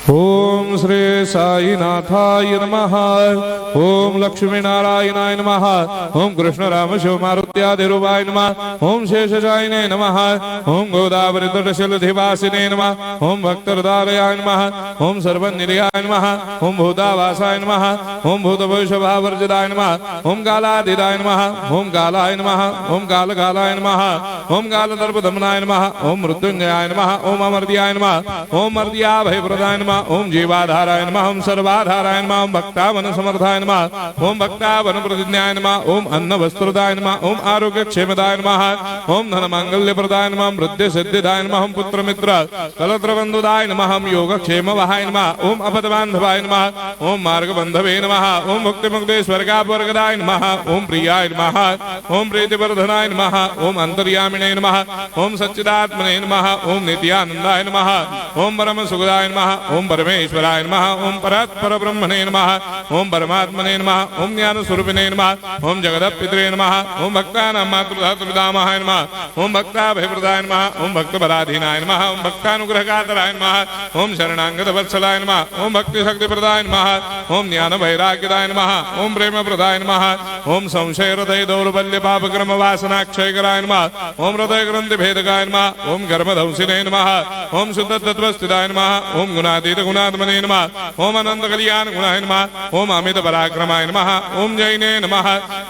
ओम श्री साईनाथाय नमः। ओम लक्ष्मी नारायणाय नमः। ओम कृष्ण राम शिव मारुत्यादिरूपाय नमः। ओम शेषशायिने नमः। ओम गोदावरी तटशिलधिवासिने नमः। ओम भक्तहृदयाय नमः। ओम सर्वनिलयाय नमः। ओम भूतावासाय नमः। ओम भूतभविष्यभावर्जिताय नमः। ओम कालातीताय नमः। ओम कालाय नमः। ओम कालकालाय नमः। ओम कालदर्पदमनाय नमः। ओम मृत्युंजयाय नमः। ओम अमर्त्याय नमः। ओम मर्त्याभयप्रदाय नमः। ओम जीवाधाराय नमः। ओम सर्वाधाराय नमः। ओम भक्तावन समर्थाय नमः। ओम भक्तावन प्रतिज्ञाय नमः। ओम अन्न वस्त्रदाय नमः। ओम आरोग्य क्षेमदाय नमः। ओम धन मांगल्य प्रदाय नमः। वृद्धि सिद्धिदाय नमः। ओम पुत्र मित्र कलत्र बंधुदाय नमः। ओम योग क्षेम वहाय नमः। ओम अपद बांधवाय नमः। ओम मार्ग बंधवे नमः। ओम मुक्ति मुक्ति स्वर्गापवर्गदाय नमः। ओम प्रियाय नमः। ओम प्रीतिवर्धनाय नमः। ओम अंतर्यामिने नमः। ओम सच्चिदात्मने नमः। ओम नित्यानंदाय नमः। ओम परम सुखदाय नमः। ओम परमेश्वराय नमः। ओम परात्पर ब्रह्मणे नमः। ओम परमात्मने नमः। ओम ज्ञान स्वरूपिणे नमः। ओम जगदपितरे नमः। ओम भक्तानां मातृधातृदामाय नमः। ओम भक्ताभयप्रदाय नमः। ओम भक्तपराधीनाय नमः। ओम भक्तानुग्रहकातराय नमः। ओम शरणागत वत्सलाय नमः। ओम भक्ति शक्ति प्रदाय नमः। ओम ज्ञान वैराग्यदाय नमः। ओम प्रेम प्रदाय नमः। ओम संशय हृदय दौर्बल्य पाप क्रम वासना क्षय कराय नमः। ओम हृदय ग्रंथि भेदकाय नमः। ओम गर्भधंसिने नमः। ओम शुद्ध तत्वस्थिताय नमः। ओम गुणातीत गुणात्मने नमः। ओम अनंत कल्याण गुणाय नमः। ओम अमित पराक्रमाय नमः। ओम जैने नमः।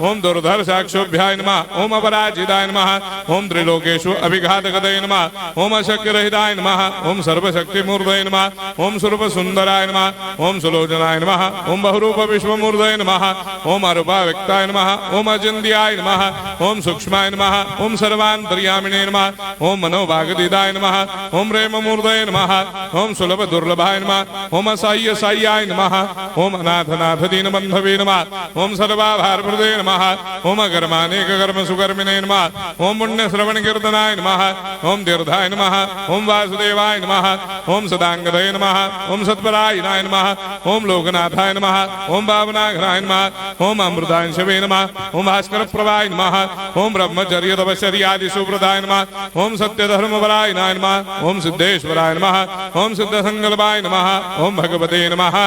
ओम दुर्धर साक्षोभ्याय नमः। ओम अपराजिताय नमः। ओम त्रिलोकेषु अभिघातगतये नमः। ओम अशक्य रहिताय नमः। ओम सर्वशक्ति मूर्धये नमः। ओम स्वरूप सुंदराय नमः। ओम सुलोचनाय नमः। ओम बहुरूप विश्वमूर्धये नमः। ओम अरूपाव्यक्ताय नमः। ओम अचिन्त्याय नमः। ओम सूक्ष्माय नमः। ओम सर्वान्तर्यामिने नमः। ओम मनोभागतीताय नमः। ओम प्रेममूर्धये नमः। ओम सुलभ दुर्लभाय नमः। ओम असाह्य साह्याय नमः। ओम अनाथनाथ दीनबन्धवे नमः। ओम सर्वाभारप्रदे नमः। ओम अकर्मानेक कर्म सुकर्मिणे नमः। ओम पुण्य श्रवण कीर्तनाय नमः। ओम तीर्थाय नमः। ओम वासुदेवाय नमः। ओम सदांगदये नमः। ओम सत्परायणाय नमः। ओम लोकनाथाय नमः। ओम भावनाघ्नाय नमः। ओम अमृतांशवे नमः। ओम भास्कर प्रभाय नमः। ओम ब्रह्मचर्य तपश्चर्यादि सुप्रदाय नमः। ओम सत्यधर्मपरायणाय नमः। ओम सिद्धेश्वराय नमः। ओम सिद्ध संकल्पाय नमः। ओम भगवते नमः।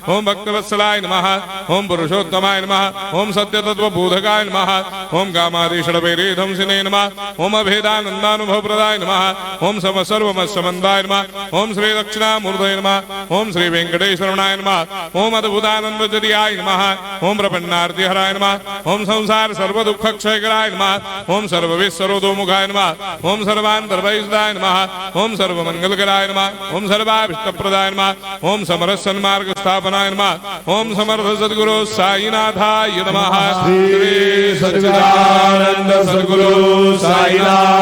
ओम भक्तवत्सलाय नमः। ओम पुरुषोत्तमाय नमः। ओम सत्य तत्व बोधकाय नमः। ओम कामादिषडवैरेधंसिने नमः। ओम अभेदानंदानुभव प्रदाय नमः। ओम सर्वमस्समन्दाय नमः। ओम श्री दक्षिणामूर्धये नमः। ओम श्री वेंकटेश्वरनाय नमः। ओम अद्भुतानंदचर्याय नमः। ओम प्रपन्नार्तिहराय नमः। ओम संसार सर्व दुख क्षयकराय नमः। ओम सर्वविश्वरोधोमुखाय नमः। ओम सर्वान्तर्वैसदाय नमः। ओम सर्वमंगलकराय नमः। ओम सर्वाभिष्टप्रदाय नमः। ओम समरस सन्मार्ग स्थापनाय नमः। ओम समर्थ सद्गुरु साईनाथाय नमः। श्री सच्चिदानंद सद्गुरु साईनाथ